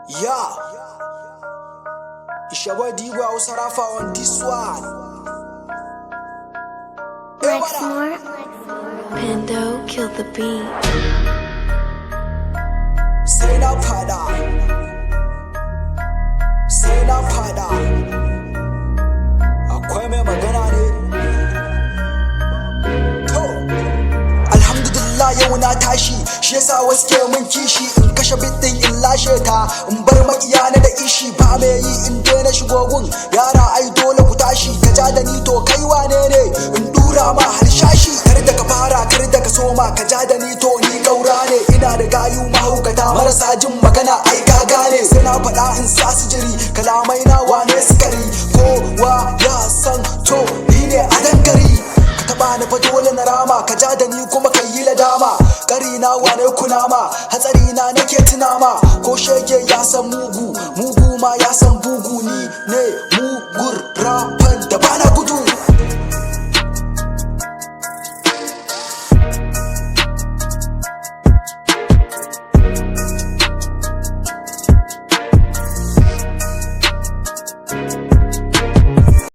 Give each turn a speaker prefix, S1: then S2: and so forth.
S1: Yeah, it's your boy D-Boy Osarafa on this one. Hey, what up?
S2: Pando killed the beat.
S1: Say na pada. Say na pada. Akwai mai magana ne. To, alhamdulillah yau na tashi. Shi yasa wasu ke min kishi. In kashe bitin in lashe ta. In bar makiya na da ishi. Ba mai yi in daina shigo gun. Yara ai dole ku tashi. Ka ja da ni to kai wane ne? In dura ma harshashi. Kar da ka fara kar da ka soma. Ka ja da ni to ni kaura ne. Ina da gayu mahaukata marasa jin magana ai ka gane. Sai na faɗa in sa su jiri. Kalamai na wane sukari. Kowa ya san to ni ne a dankari. Ka taɓa ni fa dole na rama. Ka ja da ni kuma ka yi ladama. Ƙari na wane kunama. Hatsari na nake tunama. Ko shege ya san mugu. Mugu ma ya san bugu ni ne